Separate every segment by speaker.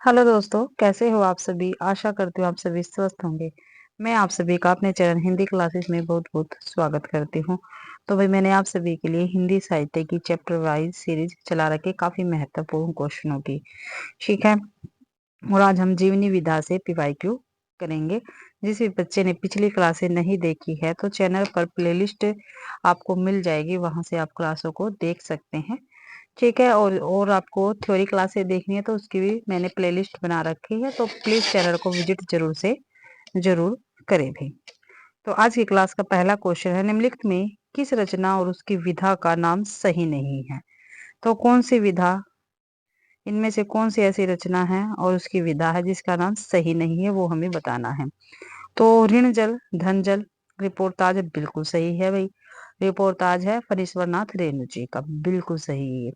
Speaker 1: Hello दोस्तों, कैसे हो आप सभी। आशा करती हूँ आप सभी स्वस्थ होंगे। मैं आप सभी का अपने चैनल हिंदी क्लासेस में बहुत बहुत स्वागत करती हूँ। तो भाई मैंने आप सभी के लिए हिंदी साहित्य की चैप्टर वाइज सीरीज चला रखी, काफी महत्वपूर्ण क्वेश्चनों की। ठीक है। और आज हम जीवनी विधा से पीवाईक्यू करेंगे। जिस भी बच्चे ने पिछली क्लासें नहीं देखी है तो चैनल पर प्लेलिस्ट आपको मिल जाएगी, वहां से आप क्लासों को देख सकते हैं। ठीक है। और आपको थ्योरी क्लासेस देखनी है तो उसकी भी मैंने प्लेलिस्ट बना रखी है, तो प्लीज चैनल को विजिट जरूर करें भी। तो आज की क्लास का पहला क्वेश्चन है, निम्नलिखित में किस रचना और उसकी विधा का नाम सही नहीं है। तो कौन सी विधा, इनमें से कौन सी ऐसी रचना है और उसकी विधा है जिसका नाम सही नहीं है, वो हमें बताना है। तो ऋण जल धन जल रिपोर्टाज बिल्कुल सही है भाई। रिपोर्टाज है फणीश्वरनाथ रेणु जी का, बिल्कुल सही है।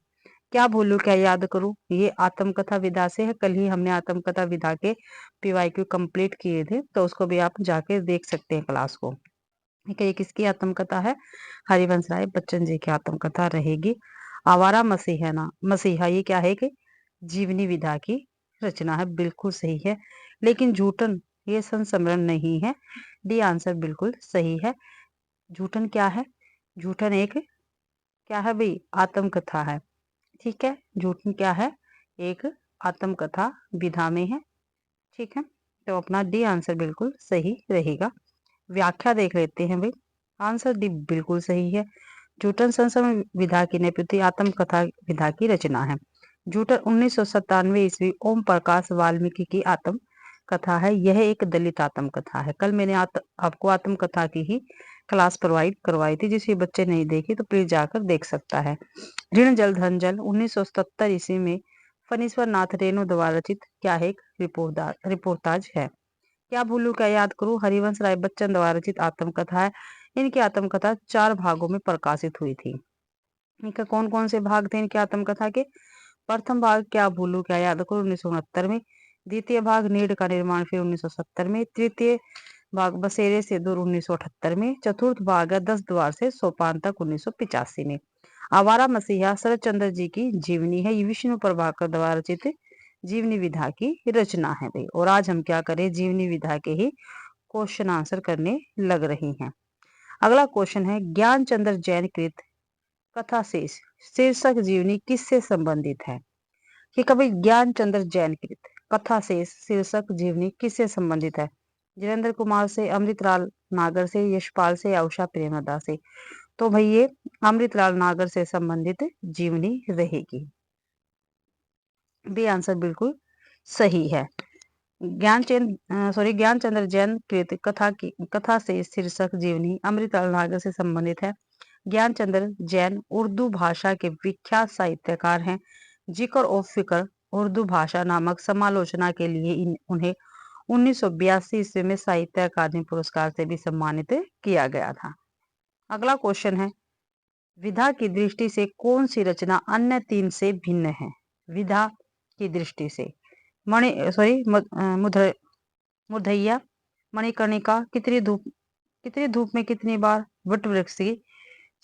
Speaker 1: क्या भूलूं क्या याद करूं, ये आत्मकथा विधा से है। कल ही हमने आत्मकथा विधा के पीवाईक्यू कंप्लीट किए थे, तो उसको भी आप जाके देख सकते हैं क्लास को। ठीक है। ये किसकी आत्मकथा है? हरिवंश राय बच्चन जी की आत्मकथा रहेगी। आवारा मसीहा ना मसीहा, ये क्या है कि जीवनी विधा की रचना है, बिल्कुल सही है। लेकिन झूठन ये संस्मरण नहीं है। डी आंसर बिल्कुल सही है। झूठन क्या है? झूठन एक क्या है भाई? आत्मकथा है। ठीक है। झूठन क्या है? एक आत्मकथा विधा में है। ठीक है। तो अपना डी आंसर बिल्कुल सही रहेगा। व्याख्या देख लेते हैं भाई। आंसर डी बिल्कुल सही है। जूटन संस्मरण विधा की नेपथ्य आत्मकथा विधा की रचना है। जूटन 1997 ईस्वी ओम प्रकाश वाल्मीकि की आत्म कथा है। यह एक दलित आत्मकथा है। कल मैंने आपको आत्मकथा की ही क्लास प्रोवाइड करवाई थी, जिसे बच्चे नहीं देखी तो प्लीज जाकर देख सकता है। ऋण जल धन जल 1977 ईस्वी में फणीश्वर नाथ रेणु द्वारा रचित क्या है? एक रिपोर्टाज है। क्या भूलू क्या याद करूं हरिवंश राय बच्चन द्वारा रचित आत्मकथा है। इनकी आत्मकथा 4 भागों में प्रकाशित हुई थी। इनका कौन कौन से भाग थे इनकी आत्मकथा के? प्रथम भाग क्या भूलू क्या याद करूं 1969 में। द्वितीय भाग नीड़ का निर्माण फिर 1970 में। तृतीय भाग बसेरे से दूर 1978 में। चतुर्थ भाग है 10 द्वार से सोपान तक 1985 में। आवारा मसीहा शरद चंद्र जी की जीवनी है। ये विष्णु प्रभाकर द्वारा रचित जीवनी विधा की रचना है भाई। और आज हम क्या करें, जीवनी विधा के ही क्वेश्चन आंसर करने लग रही हैं। अगला क्वेश्चन है, ज्ञान चंद्र जैन कृत कथा शेष शीर्षक जीवनी किससे संबंधित है? कि कभी ज्ञान चंद्र जैन कृत कथा शेष शीर्षक जीवनी किससे संबंधित है? जितेंद्र कुमार से, अमृतलाल नागर से, यशपाल से या उषा प्रेमदा से? तो भाई ये अमृतलाल नागर से संबंधित जीवनी रहेगी। बी आंसर बिल्कुल सही है। ज्ञानचंद्र जैन कृत कथा से शीर्षक जीवनी अमृतलाल नागर से संबंधित है। ज्ञानचंद्र जैन उर्दू भाषा के विख्यात साहित्यकार हैं। जिक्र और फिक्र उर्दू भाषा नामक समालोचना के लिए उन्हें 1982 ईस्वी में साहित्य अकादमी पुरस्कार से भी सम्मानित किया गया था। अगला क्वेश्चन है, विधा की दृष्टि से कौन सी रचना अन्य तीन से भिन्न है? विधा की दृष्टि से मुरधैया, मणिकर्णिका, कितनी धूप में कितनी बार, वट वृक्ष की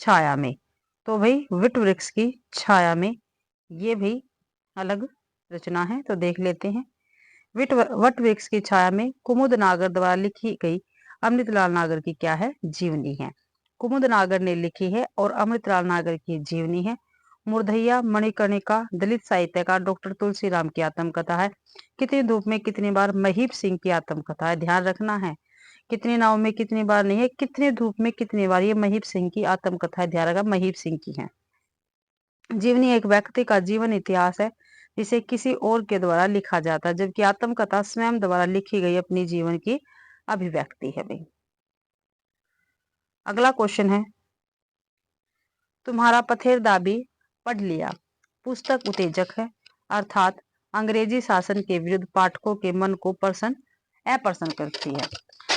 Speaker 1: छाया में। तो भाई वट वृक्ष की छाया में ये भी अलग रचना है, तो देख लेते हैं। वट वृक्ष की छाया में कुमुद नागर द्वारा लिखी गई अमृतलाल नागर की क्या है? जीवनी है। कुमुद नागर ने लिखी है और अमृतलाल नागर की जीवनी है। मुरधैया मणिकर्णिका दलित साहित्यकार डॉक्टर तुलसीराम की आत्मकथा है। कितनी धूप में कितनी बार महीप सिंह की आत्मकथा है। ध्यान रखना है, कितनी नाव में कितनी बार नहीं है, कितनी धूप में कितनी बार, ये महीप सिंह की आत्मकथा है। ध्यान रखा, महीप सिंह की है। जीवनी एक व्यक्ति का जीवन इतिहास है जिसे किसी और के द्वारा लिखा जाता है, जबकि आत्मकथा स्वयं द्वारा लिखी गई अपनी जीवन की अभिव्यक्ति है भाई। अगला क्वेश्चन है, तुम्हारा पथेर दाबी पढ़ लिया पुस्तक उत्तेजक है, अर्थात अंग्रेजी शासन के विरुद्ध पाठकों के मन को अप्रसन्न करती है।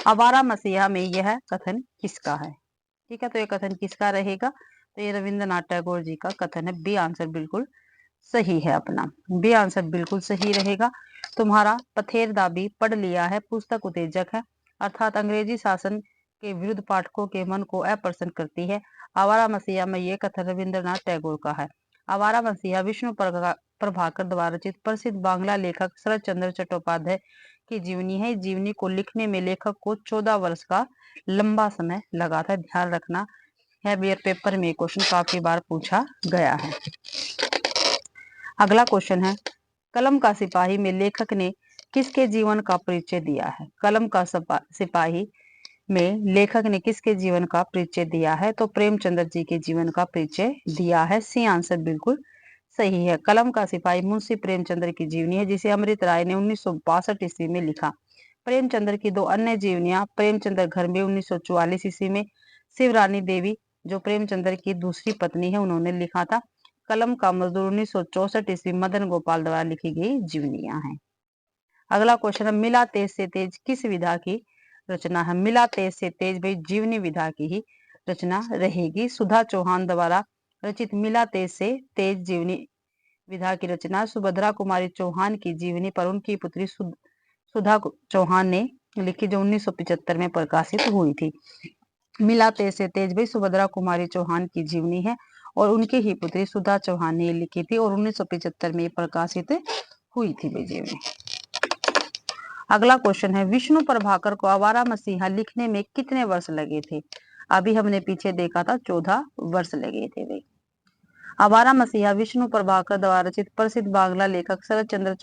Speaker 1: आवारा मसीहा में यह कथन किसका है? ठीक है। तो ये कथन किसका रहेगा? तो ये रविंद्रनाथ टैगोर जी का कथन है। बी आंसर बिल्कुल सही है अपना। बी आंसर बिल्कुल सही रहेगा। तुम्हारा पथेर दाबी पढ़ लिया है पुस्तक उत्तेजक है, अर्थात अंग्रेजी शासन के विरुद्ध पाठकों के मन को अप्रसन्न करती है। आवारा मसीहा में ये कथन रविंद्रनाथ टैगोर का है। आवारा मसीहा प्रभाकर द्वारा रचित प्रसिद्ध बांग्ला लेखक शरत चंद्र चट्टोपाध्याय की जीवनी है। इस जीवनी को लिखने में लेखक को 14 वर्ष का लंबा समय लगा था। ध्यान रखना है, बीआर पेपर में क्वेश्चन काफी बार पूछा गया है। अगला क्वेश्चन है, कलम का सिपाही में लेखक ने किसके जीवन का परिचय दिया है? कलम का सिपाही में लेखक ने किसके जीवन का परिचय दिया है? तो प्रेमचंद्र जी के जीवन का परिचय दिया है। सी आंसर बिल्कुल सही है। कलम का सिपाही मुंशी प्रेमचंद्र की जीवनी है, जिसे अमृत राय ने 1962 ईस्वी में लिखा। प्रेमचंद्र की दो अन्य जीवनियां प्रेमचंद्र घर में 1944 ईस्वी में, शिवरानी देवी जो प्रेमचंद्र की दूसरी पत्नी है उन्होंने लिखा था। कलम का मजदूर 1964 ईस्वी मदन गोपाल द्वारा लिखी गई जीवनियां हैं। अगला क्वेश्चन है, मिला तेज से तेज किस विधा की रचना है? मिला तेज से तेज भाई जीवनी विधा की ही रचना रहेगी। सुधा चौहान द्वारा रचित मिला तेज से तेज जीवनी विधा की रचना सुभद्रा कुमारी चौहान की जीवनी पर उनकी पुत्री सुधा चौहान ने लिखी, जो 1975 में प्रकाशित हुई थी। मिला तेज से तेज भाई सुभद्रा कुमारी चौहान की जीवनी है और उनकी ही पुत्री सुधा चौहान ने लिखी थी और 1975 में प्रकाशित हुई थी भाई जीवनी। अगला क्वेश्चन है, विष्णु प्रभाकर को आवारा मसीहा लिखने में कितने वर्ष लगे थे? अभी हमने पीछे देखा था 14 वर्ष लगे थे भाई। आवारा मसीहा विष्णु प्रभाकर द्वारा रचित प्रसिद्ध बांग्ला लेखक शरत चंद्र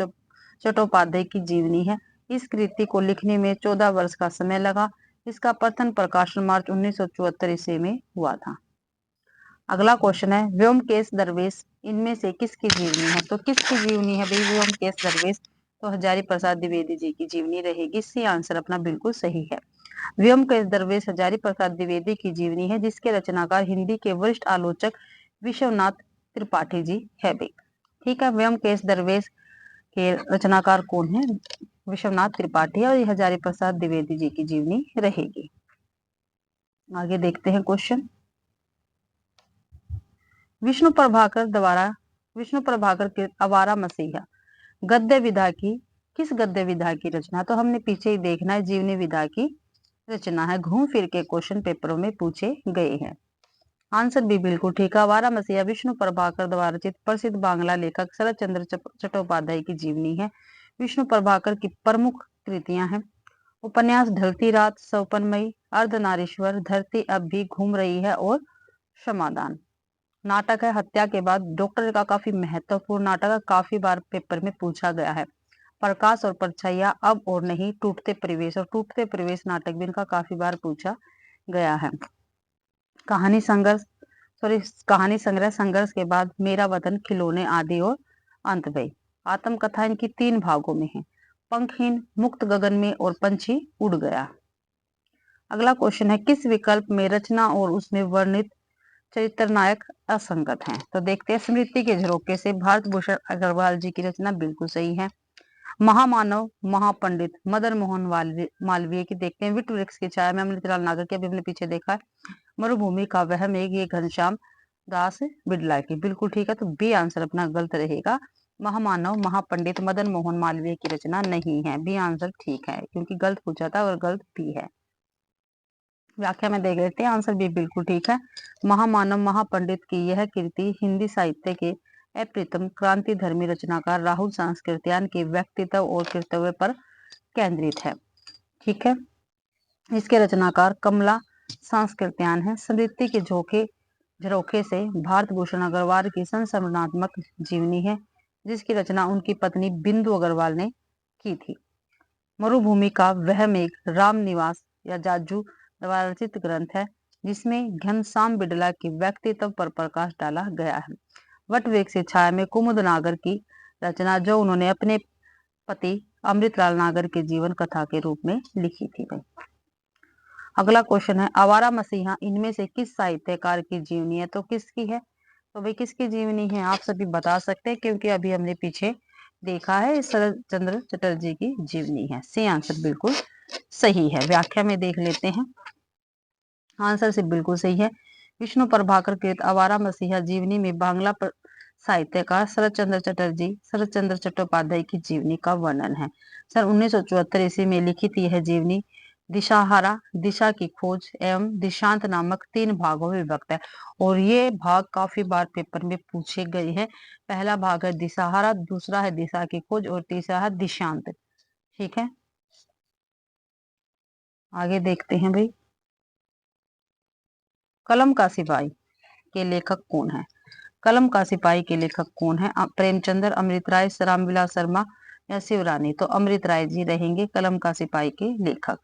Speaker 1: चट्टोपाध्याय की जीवनी है। इस कृति को लिखने में 14 वर्ष का समय लगा। इसका प्रथम प्रकाशन मार्च 1974 ईस्वी में हुआ था। अगला क्वेश्चन है, व्योमकेश दरवेश इनमें से किसकी जीवनी है? तो किसकी जीवनी है भाई व्योमकेश दरवेश? तो हजारी प्रसाद द्विवेदी जी की जीवनी रहेगी। सी आंसर अपना बिल्कुल सही है। व्योमकेश दरवेश हजारी प्रसाद द्विवेदी की जीवनी है, जिसके रचनाकार हिंदी के वरिष्ठ आलोचक विश्वनाथ त्रिपाठी जी है भाई। ठीक है, व्योमकेश दरवेश के रचनाकार कौन है? विश्वनाथ त्रिपाठी, और हजारी प्रसाद द्विवेदी जी की जीवनी रहेगी। आगे देखते हैं क्वेश्चन, विष्णु प्रभाकर के आवारा मसीहा गद्य विधा की किस गद्य विधा की रचना? तो हमने पीछे ही देखना है, जीवनी विधा की रचना है। घूम फिर के क्वेश्चन पेपरों में पूछे गए हैं। आंसर भी बिल्कुल ठीक है। आवारा मसीहा विष्णु प्रभाकर द्वारा रचित प्रसिद्ध बांग्ला लेखक शरत चंद्र चट्टोपाध्याय की जीवनी है। विष्णु प्रभाकर की प्रमुख कृतियां हैं उपन्यास ढलती रात, सौपनमयी, अर्धनारीश्वर, धरती अब भी घूम रही है और क्षमादान। नाटक है हत्या के बाद, डॉक्टर का काफी महत्वपूर्ण नाटक है, काफी बार पेपर में पूछा गया है। प्रकाश और परछाइयां, अब और नहीं, टूटते परिवेश, और टूटते परिवेश नाटक भी इनका काफी बार पूछा गया है। कहानी संग्रह संघर्ष के बाद, मेरा वतन, खिलौने, आदि और अंत भई। आत्मकथा इनकी 3 भागों में है, पंखहीन, मुक्त गगन में और पंछी उड़ गया। अगला क्वेश्चन है, किस विकल्प में रचना और उसमें वर्णित चरित्र नायक असंगत हैं? तो देखते हैं, स्मृति के झरोखे से भारत भूषण अग्रवाल जी की रचना बिल्कुल सही है। महामानव महापंडित मदन मोहन मालवीय की देखते हैं। विट वृक्ष की छाया में अमृतलाल नागर की, अभी हमने पीछे देखा है। मरुभूमि का वह मेघ, ये घनश्याम दास बिड़ला की, बिल्कुल ठीक है। तो बी आंसर अपना गलत रहेगा। महामानव महापंडित मदन मोहन मालवीय की रचना नहीं है। बी आंसर ठीक है, क्योंकि गलत पूछा था और गलत बी है। व्याख्या में देख लेते हैं, आंसर भी बिल्कुल ठीक है। महामानव महापंडित की यह कृति हिंदी साहित्य के अप्रितम क्रांति धर्मी रचनाकार राहुल सांस्कृत्यायन के व्यक्तित्व और कर्तव्य पर केंद्रित है। ठीक है, इसके रचनाकार कमला सांस्कृत्यायन है। स्मृति के झरोखे से भारत भूषण अग्रवाल की संस्मरणात्मक जीवनी है, जिसकी रचना उनकी पत्नी बिंदु अग्रवाल ने की थी। मरुभूमि का वह मेघ राम निवास या जाजू द्वारा रचित ग्रंथ है, जिसमें घनश्याम बिड़ला के व्यक्तित्व पर प्रकाश डाला गया है। वट वृक्ष की छाया में कुमुद नागर की रचना, जो उन्होंने अपने पति अमृतलाल नागर के जीवन कथा के रूप में लिखी थी। अगला क्वेश्चन है, आवारा मसीहा इनमें से किस साहित्यकार की जीवनी है? तो किसकी है? तो भाई किसकी जीवनी है आप सभी बता सकते हैं, क्योंकि अभी हमने पीछे देखा है, शरत चंद्र चटर्जी की जीवनी है। सी आंसर बिल्कुल सही है। व्याख्या में देख लेते हैं, आंसर से बिल्कुल सही है। विष्णु प्रभाकर कृत आवारा मसीहा जीवनी में बांग्ला साहित्यकार शरत चंद्र चट्टोपाध्याय की जीवनी का वर्णन है। सन 1974 ईस्वी में लिखित यह जीवनी दिशाहारा, दिशा की खोज एवं दिशांत नामक 3 भागों में विभक्त है। और ये भाग काफी बार पेपर में पूछे गए हैं। पहला भाग है दिशाहारा, दूसरा है दिशा की खोज और तीसरा है दिशांत। ठीक है, आगे देखते हैं भाई। कलम का सिपाही के लेखक कौन है? कलम का सिपाही के लेखक कौन है? प्रेमचंद्र, अमृत राय, रामविलास शर्मा या शिवरानी? तो अमृत राय जी रहेंगे कलम का सिपाही के लेखक।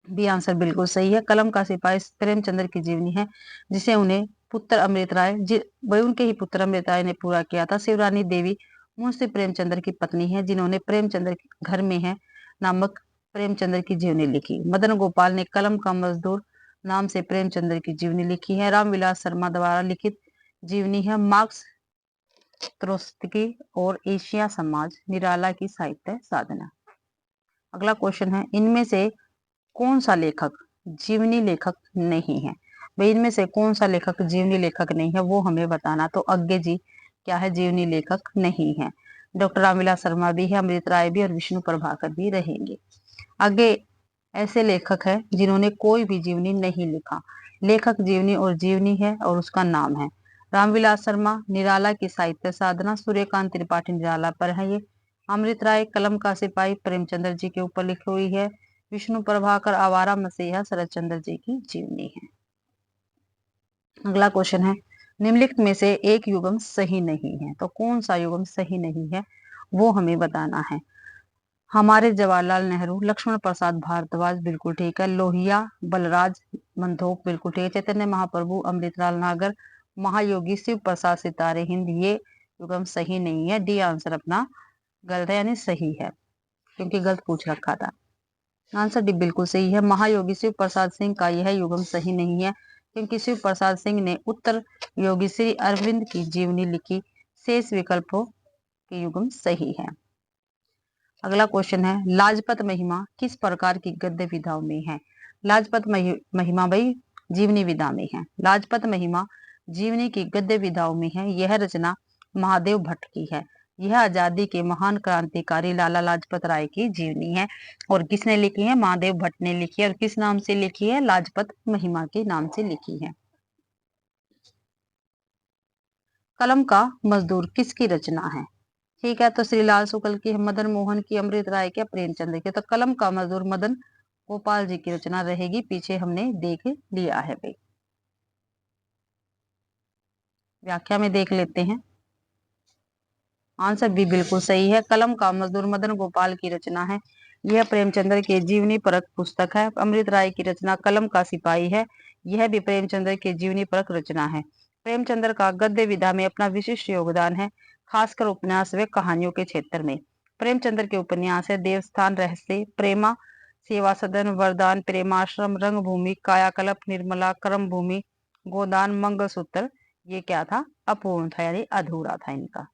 Speaker 1: बी आंसर बिल्कुल सही है। कलम का सिपाही प्रेमचंद्र की जीवनी है, जिसे उन्हें पुत्र अमृत राय उनके ही पुत्र अमृत राय ने पूरा किया था। शिवरानी देवी मुंशी प्रेमचंद्र की पत्नी है, जिन्होंने प्रेमचंद्र घर में है नामक प्रेमचंद्र की जीवनी लिखी। मदन गोपाल ने कलम का मजदूर नाम से प्रेमचंद्र की जीवनी लिखी है। रामविलास शर्मा द्वारा लिखित जीवनी है मार्क्स त्रोत्स्की और एशिया समाज, निराला की साहित्य साधना। अगला क्वेश्चन है, इनमें से कौन सा लेखक जीवनी लेखक नहीं है? भाई इनमें से कौन सा लेखक जीवनी लेखक नहीं है वो हमें बताना। तो अज्ञे जी क्या है? जीवनी लेखक नहीं है। डॉक्टर रामविलास शर्मा भी है, अमृत राय भी और विष्णु प्रभाकर भी रहेंगे। आगे ऐसे लेखक है जिन्होंने कोई भी जीवनी नहीं लिखा। लेखक जीवनी और जीवनी है और उसका नाम है। रामविलास शर्मा निराला की साहित्य साधना, सूर्यकांत त्रिपाठी निराला पर है ये। अमृत राय कलम का सिपाही प्रेमचंद्र जी के ऊपर लिखी हुई है। विष्णु प्रभाकर आवारा मसीहा शरद चंद्र जी की जीवनी है। अगला क्वेश्चन है, निम्नलिखित में से एक युग्म सही नहीं है। तो कौन सा युग्म सही नहीं है वो हमें बताना है। हमारे जवाहरलाल नेहरू, लक्ष्मण प्रसाद भारद्वाज बिल्कुल ठीक है। लोहिया बलराज मंधोक बिल्कुल ठीक है। चैतन्य महाप्रभु, अमृतलाल नागर, महायोगी शिव प्रसाद सितारे हिंद, ये युग्म सही नहीं है। डी आंसर अपना गलत है, यानी सही है, क्योंकि गलत पूछ रखा था। आंसर डी बिल्कुल सही है। महायोगी शिव प्रसाद सिंह का यह युग्म सही नहीं है, क्योंकि शिव प्रसाद सिंह ने उत्तर योगी श्री अरविंद की जीवनी लिखी। शेष विकल्पों के युग्म सही है। अगला क्वेश्चन है, लाजपत महिमा किस प्रकार की गद्य विधाओं में है? लाजपत महिमा भाई जीवनी विधा में है। लाजपत महिमा जीवनी की गद्य विधाओं में है। यह रचना महादेव भट्ट की है। यह आजादी के महान क्रांतिकारी लाला लाजपत राय की जीवनी है। और किसने लिखी है? महादेव भट्ट ने लिखी है। और किस नाम से लिखी है? लाजपत महिमा के नाम से लिखी है। कलम का मजदूर किसकी रचना है? ठीक है, तो श्रीलाल शुक्ल की, मदन मोहन की, अमृत राय की, प्रेमचंद की। तो कलम का मजदूर मदन गोपाल जी की रचना रहेगी। पीछे हमने देख लिया है भाई। व्याख्या में देख लेते हैं। आंसर भी बिल्कुल सही है। कलम का मजदूर मदन गोपाल की रचना है। यह प्रेमचंद्र की जीवनी परक पुस्तक है। अमृत राय की रचना कलम का सिपाही है। यह भी प्रेमचंद्र की जीवनी परक रचना है। प्रेमचंद्र का गद्य विधा में अपना विशिष्ट योगदान है, खासकर उपन्यास व कहानियों के क्षेत्र में। प्रेमचंद्र के उपन्यास है देवस्थान रहस्य, प्रेमा, सेवा सदन, वरदान, प्रेमाश्रम, रंगभूमि, कायाकल्प, निर्मला, कर्म भूमि, गोदान, मंगलसूत्र। ये क्या था? अपूर्ण था, यानी अधूरा था इनका।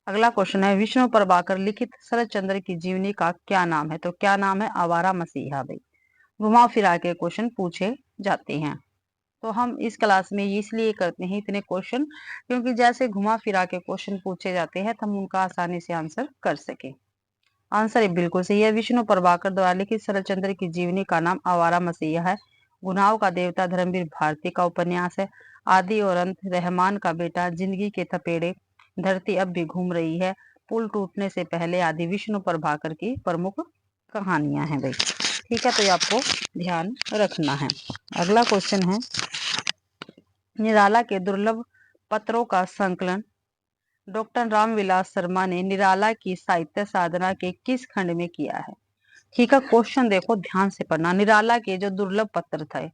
Speaker 1: अगला क्वेश्चन है, विष्णु प्रभाकर लिखित शरद चंद्र की जीवनी का क्या नाम है? तो क्या नाम है? आवारा मसीहा भाई। घुमा फिरा के क्वेश्चन पूछे जाते हैं, तो हम इस क्लास में इसलिए करते हैं इतने क्वेश्चन, क्योंकि जैसे घुमा फिरा के क्वेश्चन पूछे जाते हैं तो हम उनका आसानी से आंसर कर सके। आंसर बिल्कुल सही है। विष्णु प्रभाकर द्वारा लिखित शरद चंद्र की जीवनी का नाम आवारा मसीहा है। गुनाहों का देवता धर्मवीर भारती का उपन्यास है। आदि और अंत, रहमान का बेटा, जिंदगी के थपेड़े, धरती अब भी घूम रही है, पुल टूटने से पहले आदि विष्णु प्रभाकर की प्रमुख कहानियां हैं भाई। ठीक है, तो ये आपको ध्यान रखना है। अगला क्वेश्चन है, निराला के दुर्लभ पत्रों का संकलन डॉक्टर रामविलास शर्मा ने निराला की साहित्य साधना के किस खंड में किया है? ठीक है, क्वेश्चन देखो ध्यान से पढ़ना। निराला के जो दुर्लभ पत्र थे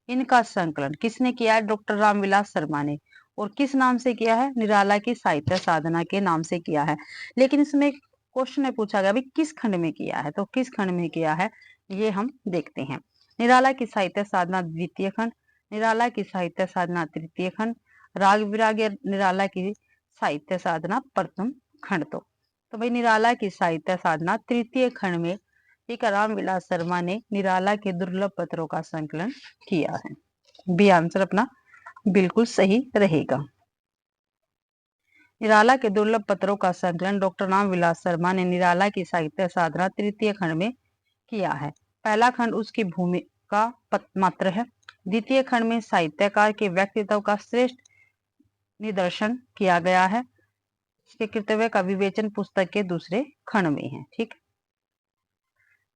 Speaker 1: इनका संकलन किसने किया है? डॉक्टर रामविलास शर्मा ने। और किस नाम से किया है? निराला की साहित्य साधना के नाम से किया है। लेकिन इसमें क्वेश्चन में पूछा गया भाई किस खंड में किया है, तो किस खंड में किया है ये हम देखते हैं। निराला की साहित्य साधना द्वितीय खंड, निराला की साहित्य साधना तृतीय खंड, राग विराग या निराला की साहित्य साधना प्रथम खंड। तो भाई निराला की साहित्य साधना तृतीय खंड में टीकाराम विलास शर्मा ने निराला के दुर्लभ पत्रों का संकलन किया है। बी आंसर अपना बिल्कुल सही रहेगा। निराला के दुर्लभ पत्रों का संकलन डॉक्टर रामविलास शर्मा ने निराला की साहित्य साधना तृतीय खंड में किया है। पहला खंड उसकी भूमिका मात्र है। द्वितीय खंड में साहित्यकार के व्यक्तित्व का श्रेष्ठ निदर्शन किया गया है। इसके कर्तव्य का विवेचन पुस्तक के दूसरे खंड में है। ठीक।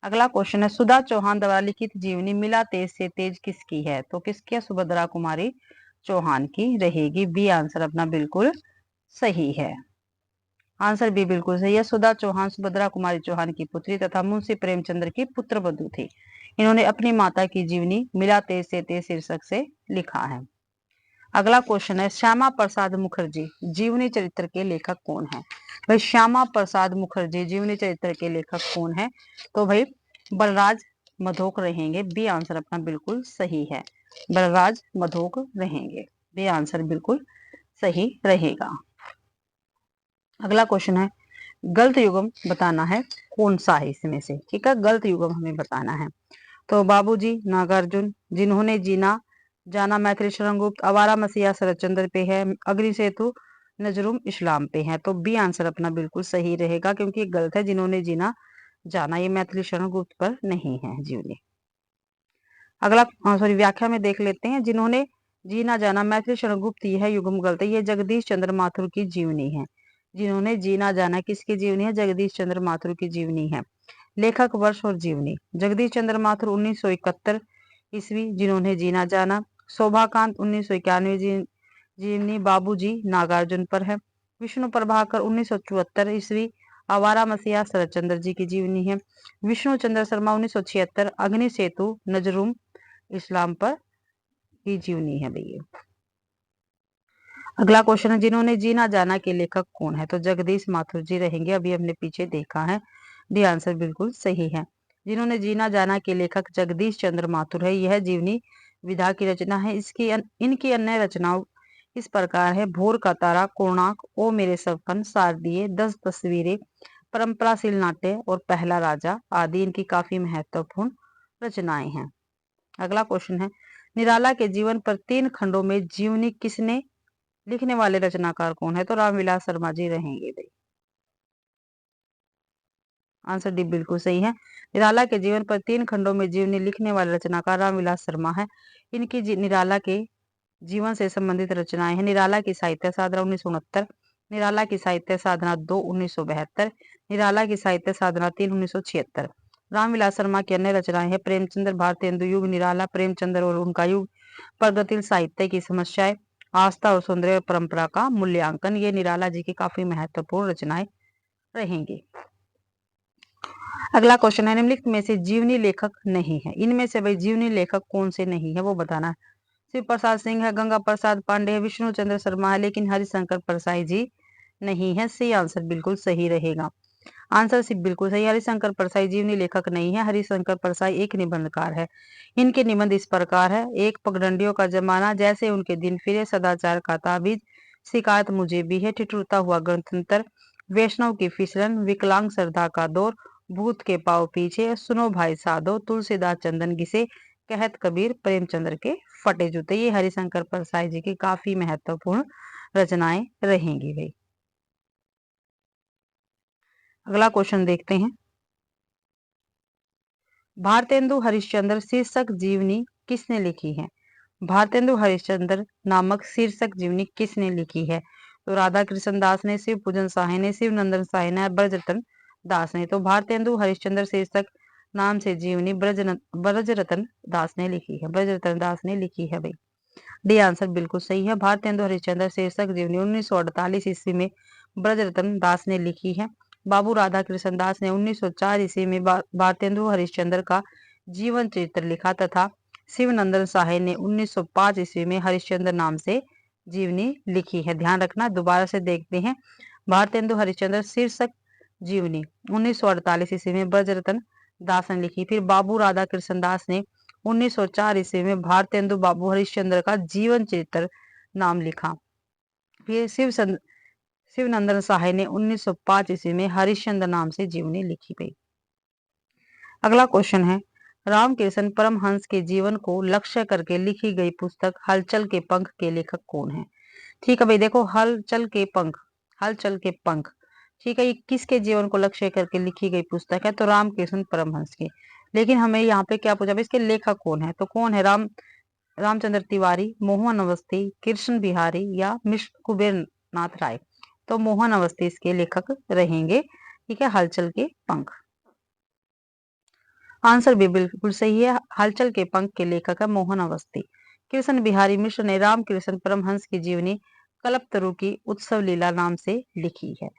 Speaker 1: अगला क्वेश्चन है, सुधा चौहान द्वारा लिखित जीवनी मिला तेज से तेज किसकी है? तो किसकी है? सुभद्रा कुमारी चौहान की रहेगी। बी आंसर अपना बिल्कुल सही है। आंसर बी बिल्कुल सही है। सुधा चौहान सुभद्रा कुमारी चौहान की पुत्री तथा मुंशी प्रेमचंद्र की पुत्रवधू थी। इन्होंने अपनी माता की जीवनी मिला तेज से तेज शीर्षक से लिखा है। अगला क्वेश्चन है, श्यामा प्रसाद मुखर्जी जीवनी चरित्र के लेखक कौन है? भाई श्यामा प्रसाद मुखर्जी जीवनी चरित्र के लेखक कौन है? तो भाई बलराज मधोक रहेंगे। बी आंसर अपना बिल्कुल सही है। बलराज मधोक रहेंगे। बी आंसर बिल्कुल सही रहेगा। अगला क्वेश्चन है, गलत युगम बताना है कौन सा है इसमें से? ठीक है, गलत युगम हमें बताना है। तो बाबूजी नागार्जुन, जिन्होंने जीना जाना मैथिली शरण गुप्त, आवारा मसीहा शरदचंद्र पे है, अग्नि सेतु नजरुम इस्लाम पे है। तो बी आंसर अपना बिल्कुल सही रहेगा, क्योंकि गलत है। जिन्होंने जीना जाना ये मैथिली शरण गुप्त पर नहीं है जीवनी। अगला सॉरी व्याख्या में देख लेते हैं। जिन्होंने जीना जाना मैथिली शरण गुप्त यह युगम गलत है। ये जगदीश चंद्र माथुर की जीवनी है। जिन्होंने जीना जाना किसकी जीवनी है? जगदीश चंद्र माथुर की जीवनी है। लेखक वर्ष और जीवनी, जगदीश चंद्र माथुर 1971 ईस्वी जिन्होंने जीना जाना। शोभाकांत 1991 जीवनी बाबूजी नागार्जुन पर है। विष्णु प्रभाकर 1974 ईस्वी आवारा मसीहा शरदचंद्र जी की जीवनी है। विष्णु चंद्र शर्मा 1976 अग्नि सेतु नजरुम इस्लाम पर की जीवनी है भैया। अगला क्वेश्चन है, जिन्होंने जीना जाना के लेखक कौन है? तो जगदीश माथुर जी रहेंगे। अभी हमने पीछे देखा है। डी आंसर बिल्कुल सही है। जिन्होंने जीना जाना के लेखक जगदीश चंद्र माथुर है। यह जीवनी विधा की रचना है। इनकी अन्य रचनाओं इस प्रकार है, भोर का तारा, कोणार्क, ओ मेरे सपन, शारदीय, 10 तस्वीरें, परंपराशील नाट्य और पहला राजा आदि इनकी काफी महत्वपूर्ण रचनाएं हैं। अगला क्वेश्चन है, निराला के जीवन पर 3 खंडों में जीवनी किसने लिखने वाले रचनाकार कौन है? तो रामविलास शर्मा जी रहेंगे भाई। आंसर डी बिल्कुल सही है। निराला के जीवन पर 3 खंडों में जीवनी लिखने वाले रचनाकार रामविलास शर्मा है। इनकी निराला के जीवन से संबंधित रचनाएं हैं। निराला की साहित्य साधना 1969, निराला की साहित्य साधना 2 1972, निराला की साहित्य साधना 3 1976। रामविलास शर्मा की अन्य रचनाएं हैं प्रेमचंद्र, भारतेंदु युग, निराला, प्रेमचंद्र और उनका युग, प्रगतिशील साहित्य की समस्याएं, आस्था और सौंदर्य परंपरा का मूल्यांकन। ये निराला जी की काफी महत्वपूर्ण रचनाएं रहेंगी। अगला क्वेश्चन है, निम्नलिखित में से जीवनी लेखक नहीं है। इनमें से भाई जीवनी लेखक कौन से नहीं है वो बताना है। शिव प्रसाद सिंह है, गंगा प्रसाद पांडे है, विष्णु चंद्र शर्मा है, लेकिन हरिशंकर परसाई जी नहीं है। सी आंसर बिल्कुल सही रहेगा। आंसर सी बिल्कुल सही। हरिशंकर परसाई जीवनी लेखक नहीं है। हरिशंकर परसाई एक निबंधकार है। इनके निबंध इस प्रकार है, एक पगडंडियों का जमाना, जैसे उनके दिन फिरे, सदाचार का ताबीज, शिकायत मुझे भी है, ठिठुरता हुआ गणतंत्र, वैष्णव की फिसलन, विकलांग श्रद्धा का दौर, भूत के पाव पीछे, सुनो भाई साधो, तुलसीदास चंदन घिसे, कहत कबीर, प्रेमचंद्र के फटे जूते। ये हरिशंकर परसाई जी की काफी महत्वपूर्ण रचनाएं रहेंगी भाई। अगला क्वेश्चन देखते हैं, भारतेंदु हरिश्चंद्र शीर्षक जीवनी किसने लिखी है? भारतेंदु हरिश्चंद्र नामक शीर्षक जीवनी किसने लिखी है? तो राधा कृष्ण दास ने, शिव पूजन साहे ने, शिव नंदन साहे ने, ब्रजरतन दास ने। तो भारतेंदु हरिश्चंद्र शीर्षक नाम से जीवनी ब्रजरतन दास ने लिखी है। ब्रजरतन दास ने लिखी है भाई। डी आंसर बिल्कुल सही है। भारतेंदु हरिश्चंद्र शीर्षक जीवनी 1948 ईस्वी में ब्रजरतन दास ने लिखी है। बाबू राधा कृष्ण दास ने 1904 ईस्वी में भारतेंदु हरिश्चंद्र का जीवन चरित्र लिखा तथा शिवनंदन साहे ने 1905 ईस्वी में हरिश्चंद्र नाम से जीवनी लिखी है। ध्यान रखना, दोबारा से देखते हैं। भारतेंदु हरिश्चंद्र शीर्षक जीवनी 1948 ईस्वी में ब्रजरतन दास ने लिखी। फिर बाबू राधा कृष्ण दास ने 1904 ईस्वी में भारतेंदु बाबू हरिश्चंद्र का जीवन चरित्र नाम लिखा। फिर शिवनंदन साहे ने 1905 ईस्वी में हरिश्चंद्र नाम से जीवनी लिखी गई। अगला क्वेश्चन है, रामकृष्ण परमहंस के जीवन को लक्ष्य करके लिखी गई पुस्तक हलचल के पंख के लेखक कौन है? ठीक है भाई, देखो हलचल के पंख, हलचल के पंख। ठीक है, ये किसके जीवन को लक्ष्य करके लिखी गई पुस्तक है? तो रामकृष्ण परमहंस की। लेकिन हमें यहाँ पे क्या पूछा, इसके लेखक कौन है? तो कौन है? रामचंद्र तिवारी, मोहन अवस्थी, कृष्ण बिहारी या मिश्र कुबेर नाथ राय। तो मोहन अवस्थी इसके लेखक रहेंगे। ठीक है, हलचल के पंख। आंसर भी बिल्कुल सही है, हलचल के पंख के लेखक है मोहन अवस्थी। कृष्ण बिहारी मिश्र ने रामकृष्ण परमहंस की जीवनी कल्पतरु की उत्सव लीला नाम से लिखी है।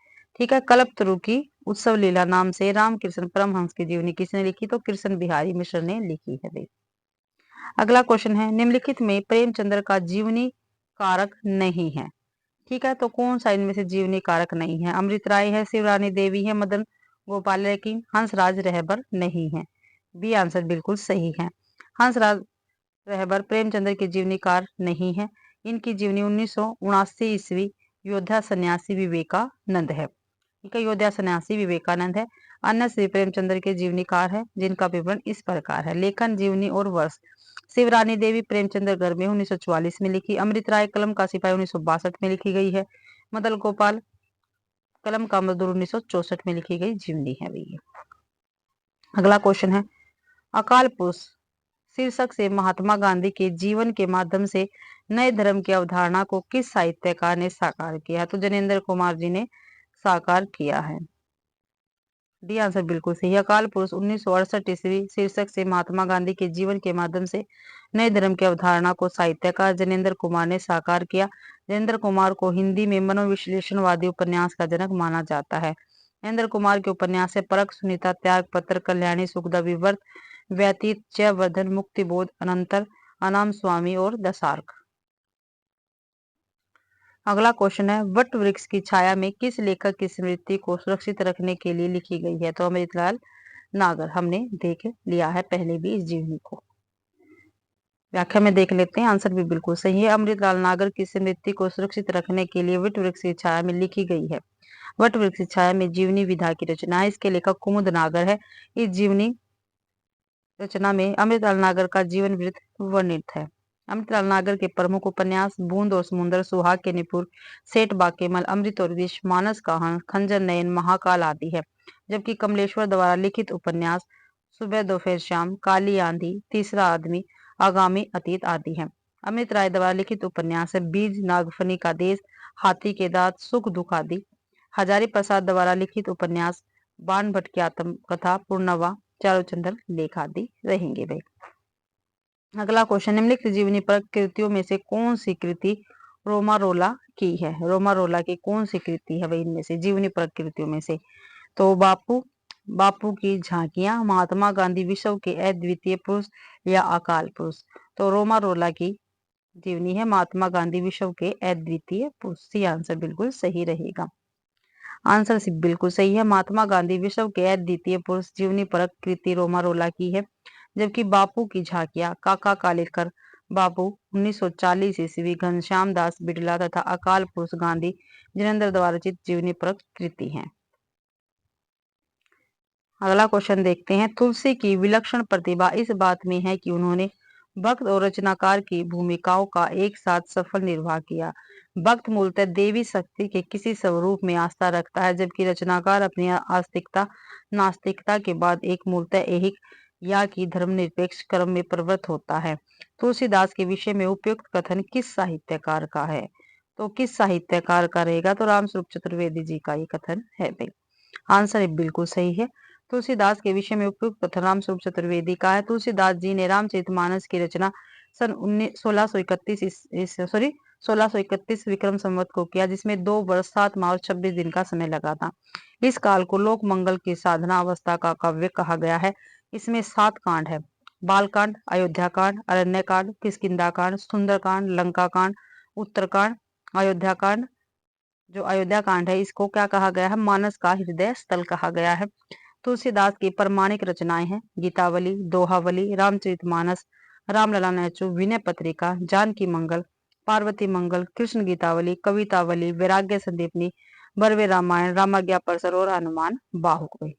Speaker 1: ठीक है, कल्पतरु की उत्सव लीला नाम से रामकृष्ण परमहंस की जीवनी किसने लिखी? तो कृष्ण बिहारी मिश्र ने लिखी है भाई। अगला क्वेश्चन है, निम्नलिखित में प्रेमचंद्र का जीवनी कारक नहीं है। ठीक है, तो कौन सा इनमें से जीवनी कारक नहीं है? अमृत राय है, शिवरानी देवी है, मदन गोपाल है कि हंसराज रहबर नहीं है। बी आंसर बिल्कुल सही है, हंसराज रहबर प्रेमचंद्र की जीवनीकार नहीं है। इनकी जीवनी 1979 ईस्वी योद्धा सन्यासी विवेकानंद है। ठीक है, योद्धा सन्यासी विवेकानंद है। अन्य श्री प्रेमचंद्र के जीवनीकार है जिनका विवरण इस प्रकार है। लेखन, जीवनी और वर्ष। शिवरानी देवी प्रेमचंद्र घर में 1944 में लिखी। अमृत राय कलम का सिपाही 1962 में लिखी गई है। मदन गोपाल कलम का मजदूर 1964 में लिखी गई जीवनी है भैया। अगला क्वेश्चन है, अकाल पुरुष शीर्षक से महात्मा गांधी के जीवन के माध्यम से नए धर्म की अवधारणा को किस साहित्यकार ने साकार किया? तो जनेंद्र कुमार जी ने साकार किया है। डी आंसर बिल्कुल सही। अकाल पुरुष 1968 ईस्वी शीर्षक से महात्मा गांधी के जीवन के माध्यम से नए धर्म की अवधारणा को साहित्यकार जनेंद्र कुमार ने साकार किया। जनेंद्र कुमार को हिंदी में मनोविश्लेषणवादी उपन्यास का जनक माना जाता है। जनेंद्र कुमार के उपन्यास है परख, सुनीता, त्याग पत्र, कल्याणी, सुखदा, विवर्त, व्यतीत, जयवर्धन, मुक्तिबोध, अनंतर, अनाम स्वामी और दशार्क। अगला क्वेश्चन है, वट वृक्ष की छाया में किस लेखक की स्मृति को सुरक्षित रखने के लिए लिखी गई है? तो अमृतलाल नागर। हमने देख लिया है पहले भी इस जीवनी को। व्याख्या में देख लेते हैं, आंसर भी बिल्कुल सही है। अमृतलाल नागर की स्मृति को सुरक्षित रखने के लिए वट वृक्ष की छाया में लिखी गई है। वट वृक्ष की छाया में जीवनी विधा की रचना है। इसके लेखक कुमुद नागर है। इस जीवनी रचना में अमृतलाल नागर का जीवन वृत्त वर्णित है। अमृतलाल नागर के प्रमुख उपन्यास बूंद और समुद्र, सुहाग के निपुर, सेठ बाकेमल, अमृत और विष, मानस कहान, खंजर नयन, महाकाल आदि है। जबकि कमलेश्वर द्वारा लिखित उपन्यास सुबह दोपहर शाम, काली आंधी, तीसरा आदमी, आगामी अतीत आदि है। अमृत राय द्वारा लिखित उपन्यास है बीज, नागफनी का देश, हाथी के दांत, सुख दुख आदि। हजारी प्रसाद द्वारा लिखित उपन्यास बाण भट्ट की आत्मकथा, पूर्णवा, चारों चंद्र लेख आदि रहेंगे भाई। अगला क्वेश्चन, निम्नलिखित जीवनी पर कृतियों में से कौन सी कृति रोमारोला की है? रोमारोला की कौन सी कृति है भाई इनमें से, जीवनी पर कृतियों में से? तो बापू की झांकियां, महात्मा गांधी विश्व के अद्वितीय पुरुष या अकाल पुरुष। तो रोमारोला की जीवनी है महात्मा गांधी विश्व के अद्वितीय पुरुष। सी आंसर बिल्कुल सही रहेगा, आंसर सी बिल्कुल सही है। महात्मा गांधी विश्व के अद्वितीय पुरुष जीवनी परक कृति रोमारोला की है। जबकि बापू की झांकियां काका कालेकर बापू 1940 ईस्वी, घनश्याम दास बिड़ला तथा अकाल पुरुष गांधी जिनेन्द्र द्वारा रचित जीवनी परक कृति है। अगला क्वेश्चन देखते हैं, तुलसी की विलक्षण प्रतिभा इस बात में है कि उन्होंने भक्त और रचनाकार की भूमिकाओं का एक साथ सफल निर्वाह किया। भक्त मूलतः देवी शक्ति के किसी स्वरूप में आस्था रखता है, जबकि रचनाकार अपनी आस्तिकता नास्तिकता के बाद एक मूलतः ऐहिक या की धर्मनिरपेक्ष क्रम में प्रवृत्त होता है। तुलसीदास के विषय में उपयुक्त कथन किस साहित्यकार का है? तो किस साहित्यकार का रहेगा? तो रामस्वरूप चतुर्वेदी जी का ये कथन है भाई, आंसर बिल्कुल सही है। तुलसीदास के विषय में उपयुक्त कथन रामस्वरूप चतुर्वेदी का है। तुलसीदास जी ने रामचरितमानस की रचना सन 1631 विक्रम संवत को किया, जिसमें 2 वर्ष 7 माह और 26 दिन का समय लगा था। इस काल को लोक मंगल की साधना अवस्था का काव्य कहा गया है। इसमें 7 कांड है, बालकांड, अयोध्या कांड, अरण्य कांड, किष्किंधा कांड, सुंदर कांड, लंका कांड, उत्तरकांड। अयोध्या कांड, जो अयोध्या कांड है, इसको क्या कहा गया है? मानस का हृदय स्थल कहा गया है। तुलसीदास की प्रमाणिक रचनाएं हैं गीतावली, दोहावली, रामचरितमानस, रामलला नैचु, विनय पत्रिका, जानकी मंगल, पार्वती मंगल, कृष्ण गीतावली, कवितावली, वैराग्य संदीपनी, बरवे रामायण, रामाज्ञा परसर और हनुमान बाहुक।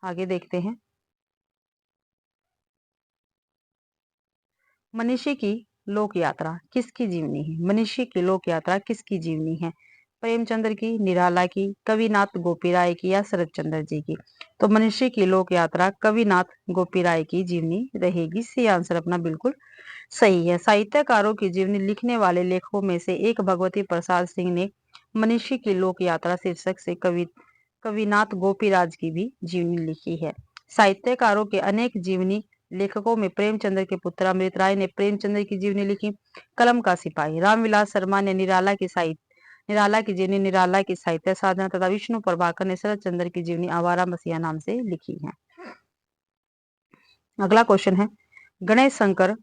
Speaker 1: आगे देखते हैं, मनीषी की लोक यात्रा किसकी जीवनी है? मनीषी की लोक यात्रा किसकी जीवनी है? प्रेमचंद्र की, निराला की, कविनाथ गोपीराय की या शरद चंद्र जी की? तो मनीषी की लोक यात्रा कविनाथ गोपीराय की जीवनी रहेगी। सी आंसर अपना बिल्कुल सही है। साहित्यकारों की जीवनी लिखने वाले लेखकों में से एक भगवती प्रसाद सिंह ने मनीषी की लोक यात्रा शीर्षक से कविनाथ गोपीराज की भी जीवनी लिखी है। साहित्यकारों के अनेक जीवनी लेखकों में प्रेमचंद्र के पुत्र अमृत राय ने प्रेमचंद्र की जीवनी लिखी। कलम का सिपाही रामविलास शर्मा ने निराला की जीवनी निराला की साहित्य साधना तथा विष्णु प्रभाकर ने शरद चंद्र की जीवनी आवारा मसीहा नाम से लिखी है। अगला क्वेश्चन है, गणेश शंकर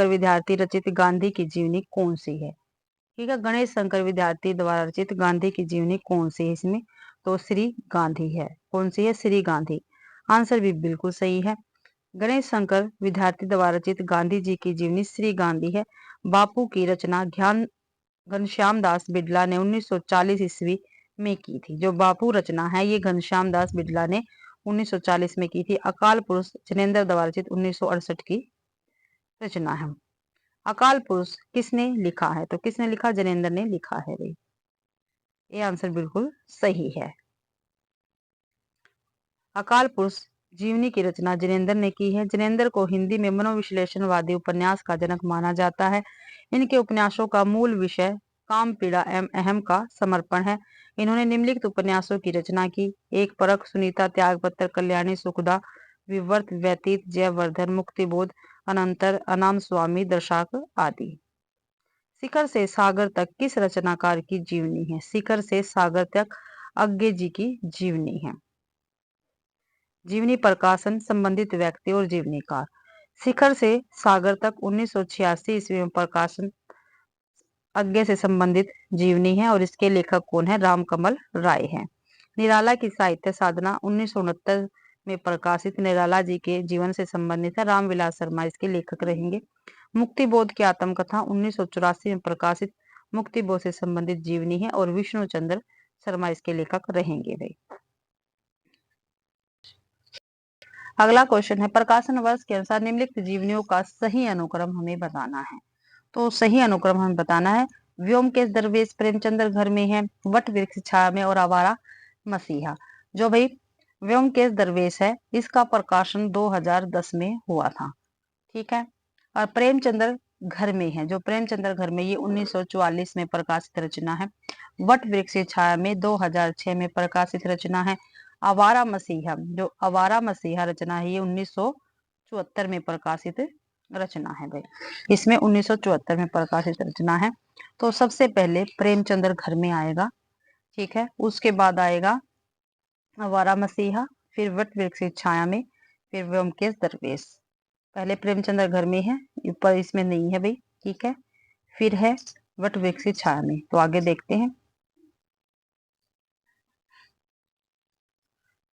Speaker 1: विद्यार्थी रचित गांधी की जीवनी कौन सी है? ठीक है, गणेश शंकर विद्यार्थी द्वारा रचित गांधी की जीवनी कौन सी है इसमें? तो श्री गांधी है। कौन सी है? श्री गांधी। आंसर भी बिल्कुल सही है। गणेश शंकर विद्यार्थी द्वारा रचित गांधी जी की जीवनी श्री गांधी है। बापू की रचना घनश्याम दास बिड़ला ने 1940 ईस्वी में की थी। जो बापू रचना है ये घनश्याम दास बिड़ला ने 1940 में की थी। अकाल पुरुष जनेंद्र द्वारा रचित 1968 की रचना है। अकाल पुरुष किसने लिखा है? तो किसने लिखा? जनेंद्र ने लिखा है भाई। ये आंसर बिल्कुल सही है। अकाल पुरुष जीवनी की रचना जनेंद्र ने की है। जनेंद्र को हिंदी में मनोविश्लेषणवादी उपन्यास का जनक माना जाता है। इनके उपन्यासों का मूल विषय काम पीड़ा एवं अहम का समर्पण है। इन्होंने निम्नलिखित उपन्यासों की रचना की। एक परख, सुनीता, त्यागपत्र, कल्याणी, सुखदा, विवर्त, व्यतीत, जयवर्धन, मुक्तिबोध, अनंतर, अनाम स्वामी, दर्शाक आदि। शिखर से सागर तक किस रचनाकार की जीवनी है? शिखर से सागर तक अज्ञे जी की जीवनी है। जीवनी प्रकाशन, संबंधित व्यक्ति और जीवनीकार। शिखर से सागर तक 1986 ईस्वी में प्रकाशन अज्ञे से संबंधित जीवनी है और इसके लेखक कौन है? रामकमल राय है। निराला की साहित्य साधना 1969 में प्रकाशित निराला जी के जीवन से संबंधित है। रामविलास शर्मा इसके लेखक रहेंगे। मुक्तिबोध की आत्मकथा 1984 में प्रकाशित मुक्तिबोध से संबंधित जीवनी है और विष्णु चंद्र शर्मा इसके लेखक रहेंगे भाई। अगला क्वेश्चन है, प्रकाशन वर्ष के अनुसार निम्नलिखित जीवनियों का सही अनुक्रम हमें बताना है। तो सही अनुक्रम हमें बताना है। व्योमकेश दरवेश प्रेमचंद्र घर में है, वट वृक्ष छाया में और आवारा मसीहा। जो भाई व्योमकेश दरवेश है इसका प्रकाशन 2010 में हुआ था। ठीक है, और प्रेमचंद्र घर में है, जो प्रेमचंद्र घर में ये 1944 में प्रकाशित रचना है। वट वृक्ष छाया में 2006 में प्रकाशित रचना है। आवारा मसीहा, जो आवारा मसीहा रचना है ये 1974 में प्रकाशित रचना है भाई। इसमें 1974 में प्रकाशित रचना है। तो सबसे पहले प्रेमचंद्र घर में आएगा। ठीक है, उसके बाद आएगा आवारा मसीहा, फिर वट वृक्ष छाया में, फिर व्योमकेश दरवेश। पहले प्रेमचंद्र घर में है, ऊपर इसमें नहीं है भाई। ठीक है, फिर है वट वृक्ष छाया में। तो आगे देखते हैं।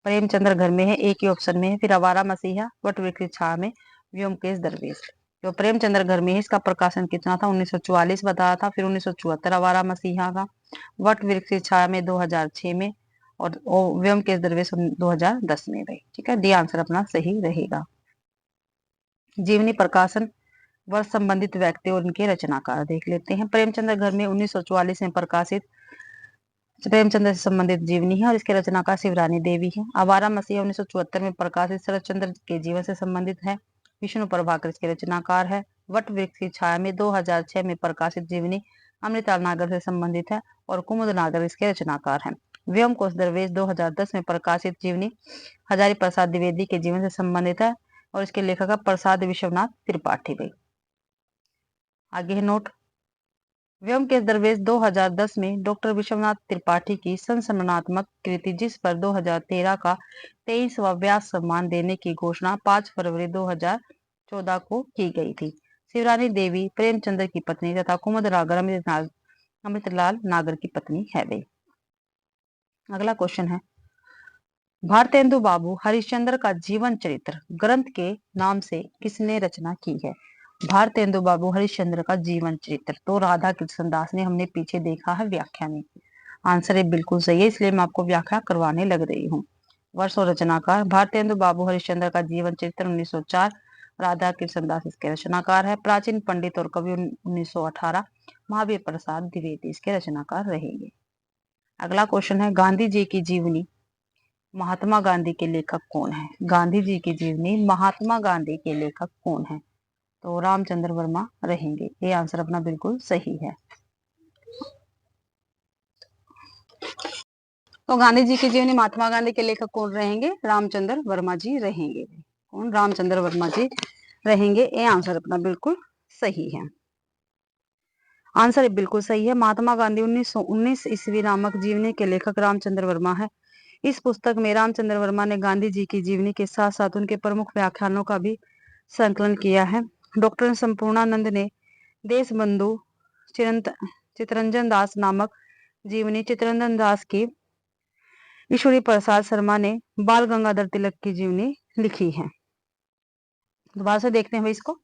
Speaker 1: प्रेमचंद्र घर में है, एक ही ऑप्शन में है। फिर आवारा मसीहा, वट वृक्ष छाया में, व्योमकेश दरवेश। जो प्रेमचंद्र घर में है इसका प्रकाशन कितना था? 1944 बताया था। फिर 1974 आवारा मसीहा का, वट वृक्ष छाया में 2006 में और व्योमकेश दरवेश 2010 में भाई। ठीक है, डी आंसर अपना सही रहेगा। जीवनी प्रकाशन वर्ष संबंधित व्यक्ति और उनके रचनाकार देख लेते हैं। प्रेमचंद्र घर में 1944 में प्रकाशित प्रेमचंद्र से संबंधित जीवनी है और इसके रचनाकार शिवरानी देवी है। आवारा मसीहा 1974 में प्रकाशित शरद चंद्र के जीवन से संबंधित है। विष्णु प्रभाकर इसके रचनाकार है। वट वृक्ष की छाया में 2006 में प्रकाशित जीवनी अमृतलाल नागर से संबंधित है और कुमुद नागर इसके रचनाकार है। व्योमकेश दरवेश 2010 में प्रकाशित जीवनी हजारी प्रसाद द्विवेदी के जीवन से संबंधित है और इसके लेखक प्रसाद विश्वनाथ त्रिपाठी भाई। आगे है नोट। व्योमकेश दरवेश 2010 में डॉक्टर विश्वनाथ त्रिपाठी की संस्मरणात्मक कृति जिस पर 2013 का 23वां व्यास सम्मान देने की घोषणा 5 फरवरी 2014 को की गई थी। शिवरानी देवी प्रेमचंद्र की पत्नी तथा कुमुद नागर अमृतलाल नागर की पत्नी है वे। अगला क्वेश्चन है, भारतेंदु बाबू हरिश्चंद्र का जीवन चरित्र ग्रंथ के नाम से किसने रचना की है? भारतेंदु बाबू हरिश्चंद्र का जीवन चरित्र तो राधा कृष्ण दास ने हमने पीछे देखा है व्याख्या में। आंसर है बिल्कुल सही है, इसलिए मैं आपको व्याख्या करवाने लग रही हूँ। वर्ष और रचनाकार भारतेंदु बाबू हरिश्चंद्र का जीवन चरित्र 1904, राधा कृष्ण दास इसके रचनाकार है। प्राचीन पंडित और कवि 1918 महावीर प्रसाद द्विवेदी इसके रचनाकार रहेंगे। अगला क्वेश्चन है, गांधी जी की जीवनी महात्मा गांधी के लेखक कौन है? गांधी जी की जीवनी महात्मा गांधी के लेखक कौन है? तो रामचंद्र वर्मा रहेंगे। ये आंसर अपना बिल्कुल सही है। तो गांधी जी की जीवनी महात्मा गांधी के लेखक कौन रहेंगे? रामचंद्र वर्मा जी रहेंगे। कौन? रामचंद्र वर्मा जी रहेंगे। ये आंसर अपना बिल्कुल सही है। आंसर बिल्कुल सही है। महात्मा गांधी 1919 ईस्वी नामक जीवनी के लेखक रामचंद्र वर्मा है। इस पुस्तक में रामचंद्र वर्मा ने गांधी जी की जीवनी के साथ साथ उनके प्रमुख व्याख्यानों का भी संकलन किया है। डॉक्टर संपूर्णानंद ने देशबंधु चित्तरंजन दास नामक जीवनी, चित्तरंजन दास की ईश्वरी प्रसाद शर्मा ने बाल गंगाधर तिलक की जीवनी लिखी है। दोबारा से देखते हैं भाई इसको।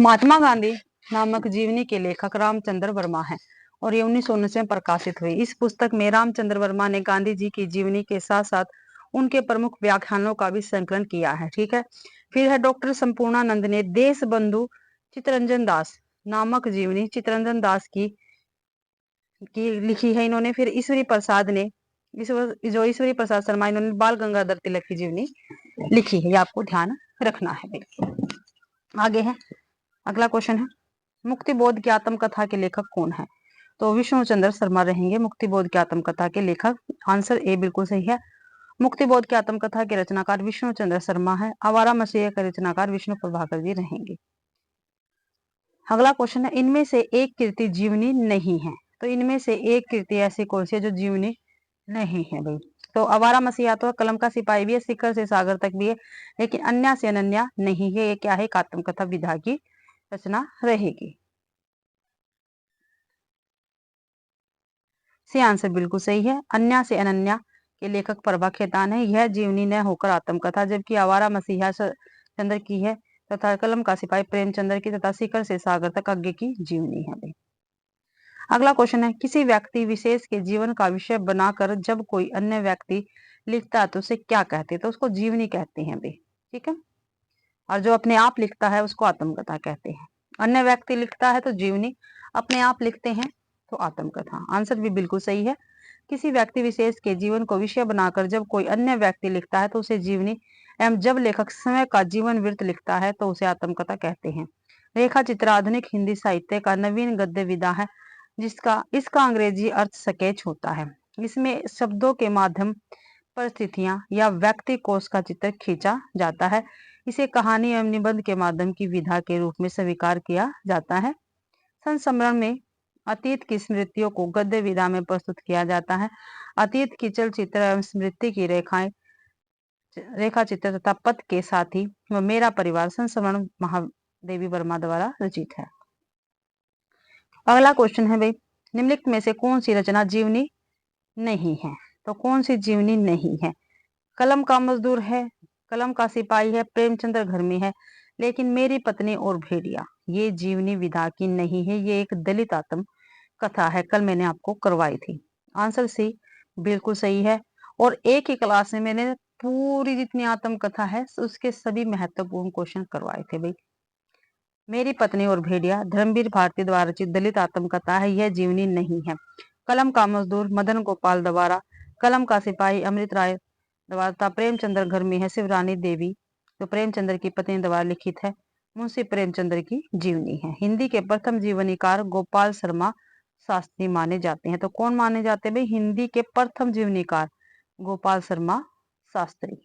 Speaker 1: महात्मा गांधी नामक जीवनी के लेखक रामचंद्र वर्मा है और ये 1919 में प्रकाशित हुई। इस पुस्तक में रामचंद्र वर्मा ने गांधी जी की जीवनी के साथ साथ उनके प्रमुख व्याख्यानों का भी संकलन किया है। ठीक है। फिर है डॉक्टर संपूर्णानंद ने देशबंधु चित्तरंजन दास नामक जीवनी, चित्तरंजन दास की लिखी है इन्होंने। फिर ईश्वरी प्रसाद ने ईश्वरी प्रसाद शर्मा, इन्होंने बाल गंगाधर तिलक की जीवनी लिखी है। ये आपको ध्यान रखना है भाई। आगे है अगला क्वेश्चन है, मुक्तिबोध की आत्मकथा के लेखक कौन है? तो विष्णु चंद्र शर्मा रहेंगे मुक्तिबोध की आत्मकथा के लेखक। आंसर ए बिल्कुल सही है। मुक्तिबोध की आत्मकथा के रचनाकार विष्णु चंद्र शर्मा है। आवारा मसीह के रचनाकार विष्णु प्रभाकर जी रहेंगे। अगला क्वेश्चन है, इनमें से एक कृति जीवनी नहीं है। तो इनमें से एक कृति ऐसी कौन सी है जो जीवनी नहीं है भाई? तो आवारा मसीहा तो कलम का सिपाही भी है, शिखर से सागर तक भी है, लेकिन अन्या से अनन्या नहीं है। ये क्या है? एक आत्मकथा विधा की रचना रहेगी। सी आंसर बिल्कुल सही है। अन्या से अनन्या के लेखक प्रभा खेतान है। यह जीवनी न होकर आत्मकथा, जबकि आवारा मसीहा चंद्र की है तथा कलम का सिपाही प्रेमचंद्र की तथा शिखर से सागर तक आगे की जीवनी है भाई। अगला क्वेश्चन है, किसी व्यक्ति विशेष के जीवन का विषय बनाकर जब कोई अन्य व्यक्ति लिखता है तो उसे क्या कहते हैं? तो उसको जीवनी कहते हैं भाई। ठीक है। और जो अपने आप लिखता है उसको आत्मकथा कहते हैं। अन्य व्यक्ति लिखता है तो जीवनी, अपने आप लिखते हैं तो आत्मकथा। आंसर भी बिल्कुल सही है। किसी व्यक्ति विशेष के जीवन को विषय बनाकर जब कोई अन्य व्यक्ति लिखता है तो उसे जीवनी, एवं जब लेखक समय का जीवन वृत्त लिखता है तो उसे आत्मकथा कहते हैं। रेखा चित्र आधुनिक हिंदी साहित्य का नवीन गद्य विधा है, इसका अंग्रेजी अर्थ स्केच होता है। इसमें शब्दों के माध्यम परिस्थितियां या व्यक्ति कोश का चित्र खींचा जाता है। इसे कहानी एवं निबंध के माध्यम की विधा के रूप में स्वीकार किया जाता है। संस्मरण में अतीत की स्मृतियों को गद्य विधा में प्रस्तुत किया जाता है। अतीत की चलचित्र एवं स्मृति की रेखा चित्र तथा पथ के साथी व मेरा परिवार संस्मरण महादेवी वर्मा द्वारा रचित है। अगला क्वेश्चन है भाई, निम्नलिखित में से कौन सी रचना जीवनी नहीं है? तो कौन सी जीवनी नहीं है? कलम का मजदूर है, कलम का सिपाही है, प्रेमचंद्र घर में है, लेकिन मेरी पत्नी और भेड़िया ये जीवनी विधा की नहीं है। ये एक दलित आत्म कथा है। कल मैंने आपको करवाई थी। आंसर सी बिल्कुल सही है। और एक ही क्लास में मैंने पूरी जितनी आत्म कथा है उसके सभी महत्वपूर्ण क्वेश्चन करवाए थे भाई। मेरी पत्नी और भेड़िया धर्मवीर भारती द्वारा रचित दलित आत्मकथा है। यह जीवनी नहीं है। कलम का मजदूर मदन गोपाल द्वारा, कलम का सिपाही अमृत राय द्वारा, प्रेमचंद्र घर में है शिवरानी देवी जो प्रेमचंद्र की पत्नी द्वारा लिखित है, मुंशी प्रेमचंद्र की जीवनी है। हिंदी के प्रथम जीवनीकार गोपाल शर्मा शास्त्री माने जाते हैं। तो कौन माने जाते हैं भाई? हिंदी के प्रथम जीवनीकार गोपाल शर्मा शास्त्री।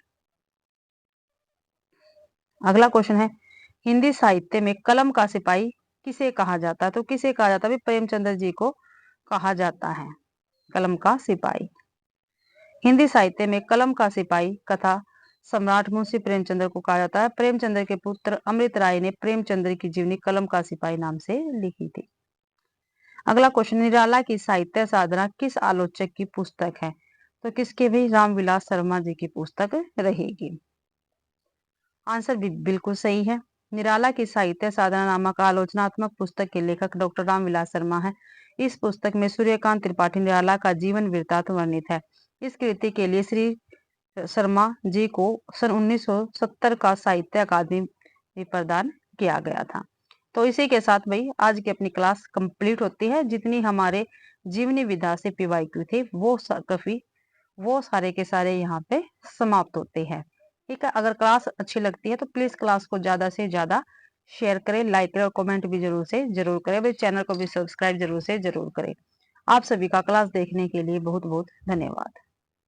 Speaker 1: अगला क्वेश्चन है, हिंदी साहित्य में कलम का सिपाही किसे कहा जाता है? तो किसे कहा जाता है? प्रेमचंद्र जी को कहा जाता है कलम का सिपाही। हिंदी साहित्य में कलम का सिपाही कथा सम्राट मुंशी प्रेमचंद्र को कहा जाता है। प्रेमचंद्र के पुत्र अमृत राय ने प्रेमचंद्र की जीवनी कलम का सिपाही नाम से लिखी थी। अगला क्वेश्चन, निराला की साहित्य साधना किस आलोचक की पुस्तक है? तो किसके भी? रामविलास शर्मा जी की पुस्तक रहेगी। आंसर भी बिल्कुल सही है। निराला की साहित्य साधना नामक आलोचनात्मक पुस्तक के लेखक डॉक्टर रामविलास शर्मा है। इस पुस्तक में सूर्यकांत त्रिपाठी निराला का जीवन वृत्तांत वर्णित है। इस कृति के लिए श्री शर्मा जी को सन 1970 का साहित्य अकादमी प्रदान किया गया था। तो इसी के साथ भाई आज की अपनी क्लास कंप्लीट होती है। जितनी हमारे जीवनी विधा से पीवाईक्यू थे वो सारे के सारे यहाँ पे समाप्त होते हैं। ठीक है, अगर क्लास अच्छी लगती है तो प्लीज क्लास को ज्यादा से ज्यादा शेयर करें, लाइक करें और कमेंट भी जरूर से जरूर करें। भाई चैनल को भी सब्सक्राइब जरूर से जरूर करें। आप सभी का क्लास देखने के लिए बहुत बहुत धन्यवाद।